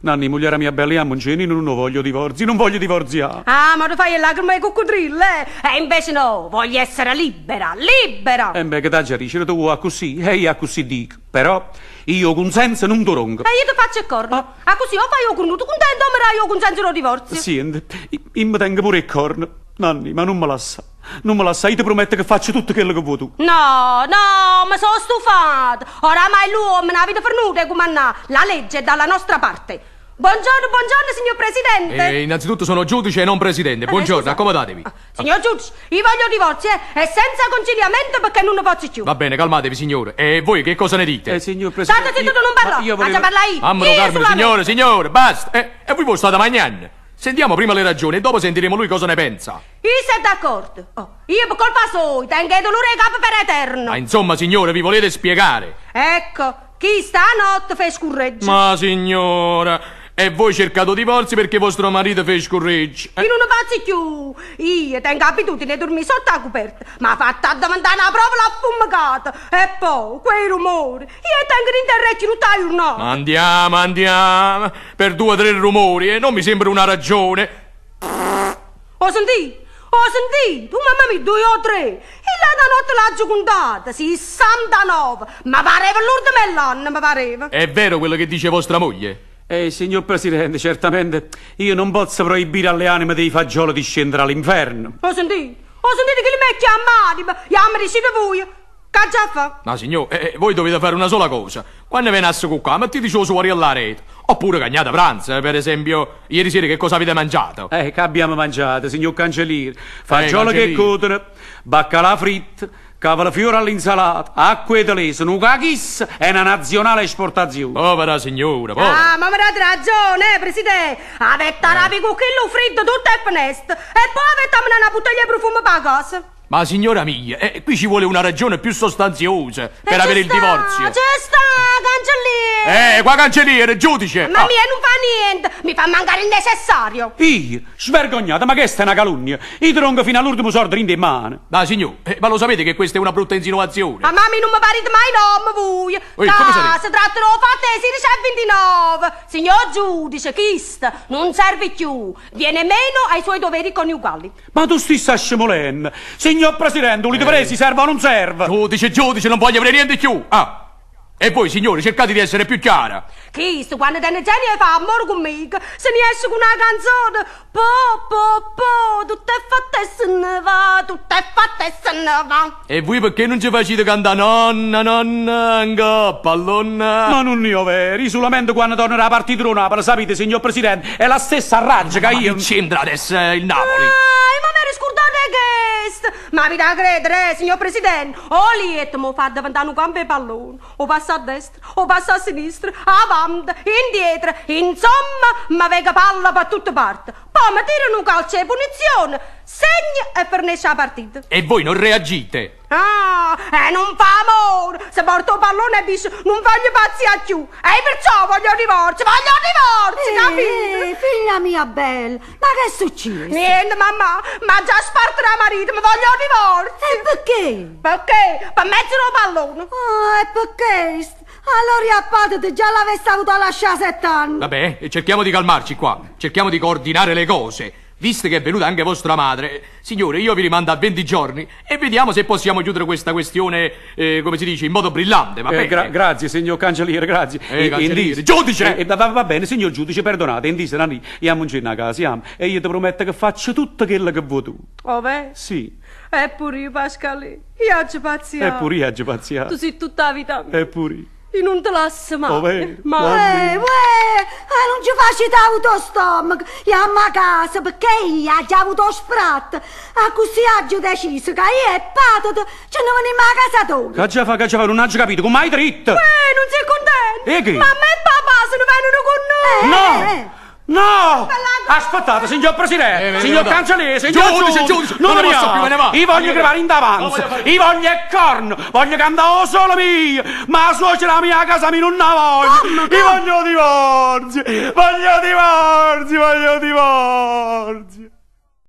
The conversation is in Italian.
Nanni, moglie mia bella, io non voglio divorzi, non voglio divorziare. Ah, ma tu fai le lacrime ai coccodrilli, eh? E invece no, voglio essere libera, libera! Beh, che da dice, tu vuoi così, e io così dico. Però, io con senso non ti ronco. E io ti faccio il corno. Ah, così o fai io con tu contento o mi dai io con senso lo divorzio? Senti, io mi tengo pure il corno. Nanni, ma non me lascia. Non me lascia, io ti prometto che faccio tutto quello che vuoi tu. No, mi sono stufata. Oramai l'uomo, una vita fernuta, come la legge è dalla nostra parte. Buongiorno, signor Presidente. Innanzitutto sono giudice e non presidente. Buongiorno, accomodatevi. Signor giudice, io voglio divorzio, e senza conciliamento perché non ne posso più. Va bene, calmatevi, signore. E voi che cosa ne dite? Signor Presidente... State zitto, non parlo. Io volevo... parla io. Ammalo, Carmine, signore, basta. E voi state mangiando. Sentiamo prima le ragioni e dopo sentiremo lui cosa ne pensa. Io sei d'accordo. Io per colpa sua tengo il dolore ai capi per eterno. Ma insomma, signore, vi volete spiegare? Ecco, chi stanotte fa scurreggi. Ma signora... E voi cercate divorzi perché vostro marito fa scorreggi. Io non ne faccio più. Io tengo abitudine a dormire sotto la coperta. Ma fatta davanti una prova l'ha fumicata. E poi, quei rumori. Io tengo l'interrecchio tutta la giornata. Andiamo. Per 2 o 3 rumori, non mi sembra una ragione. Ho sentito. Mamma mia, 2 o 3. E la notte l'ho contata. 69. Ma pareva l'ultimo dell'anno, mi pareva. È vero quello che dice vostra moglie? Signor Presidente, certamente io non posso proibire alle anime dei fagioli di scendere all'inferno. Ho sentito che li metti a mani, ma mi dicete voi. Che già fa? Ma signore, voi dovete fare una sola cosa. Quando venisse qua, mettete fuori alla rete. Oppure cagnate pranzo, per esempio, ieri sera che cosa avete mangiato? Che abbiamo mangiato, signor Cancelliere? Fagioli che cotono, baccalà fritto, cavolfiore all'insalata, acqua e telese, un cachis e una nazionale esportazione. Povera signora, povera. Ah, ma mi date ragione, Presidente. Avete arabi con quello freddo tutto il finesto. E poi avete una bottiglia di profumo per casa. Ma signora mia, qui ci vuole una ragione più sostanziosa per avere il divorzio. C'è sta, cancelliere. Qua cancelliere, giudice. Ma mia non fa niente, mi fa mancare il necessario. Io? Svergognata, ma questa è una calunnia. Io tronco fino all'ultimo sordo in mano. Ma signore, ma lo sapete che questa è una brutta insinuazione? Ma mamma non mi parite mai no, voi. Si trattano fatte 16 e 29. Signor giudice, chist, non serve più. Viene meno ai suoi doveri coniugali. Ma tu stessa scemolendo. Signor Presidente, un lido si serve o non serve? Giudice, non voglio avere niente più. E voi, signori, cercate di essere più chiara. Chist, quando te ne genio fa amore con me, se ne esce con una canzone. Po, tutto è fatto e se ne va, tutto è fatto e se ne va. E voi perché non ci facete cantare nonna, pallonna? Ma non io veri, solamente quando tornerà la partita di Napoli, sapete, signor Presidente, è la stessa raggia che io... Ma c'entra adesso il Napoli? Ma mi riscordate questo? Ma vi da credere, signor Presidente, o lieto mi fa diventare un campo di pallone, o passa a destra, o passa a sinistra, avanti, indietro, insomma, ma vega palla per tutte parti. Poi mi tirano un calcio di punizione, segna e finisce la partita. E voi non reagite? Non fa amore. Se porto il pallone e dice non voglio pazziare più. E perciò voglio divorzio, capito? Figlia mia bella, ma che è successo? Niente, mamma, ma già sparto da marito, mi voglio divorzio. E perché? Perché? Per mezzo del pallone. E perché? Allora a patete già l'avessi avuto a lasciare 7 anni. Vabbè, cerchiamo di calmarci qua. Cerchiamo di coordinare le cose. Visto che è venuta anche vostra madre, signore, io vi rimando a 20 giorni e vediamo se possiamo chiudere questa questione, come si dice, in modo brillante, va bene? Grazie, signor Cancelliere, grazie. Cancelliere. Giudice! Va bene, signor giudice, perdonate, io amo a casa, e io ti prometto che faccio tutto quello che vuoi tu. Oh, beh? Sì. Eppure io, Pascale, io oggi paziato. Eppure io oggi paziato. Tu sei tutta la vita mia. Eppure io. Io non te lascio mai. Oh, beh, mai. Non ci facete autostomaco. Andiamo a casa perché io ho già avuto sprat. A così ho deciso che io e patata ce ne veniamo a casa tua. Che già fa, non ho capito, come hai dritto? Non sei contento? E che? Mamma e papà se ne vengono con noi. No! No! Aspettate, signor Presidente, signor Cancelliere, signor giudice, non me ne posso più, me ne va. Io voglio gravare in davanti, io voglio il corno, voglio cantare solo mio, ma la suocera mia a casa mia non la voglio, io voglio divorzio, voglio divorzio.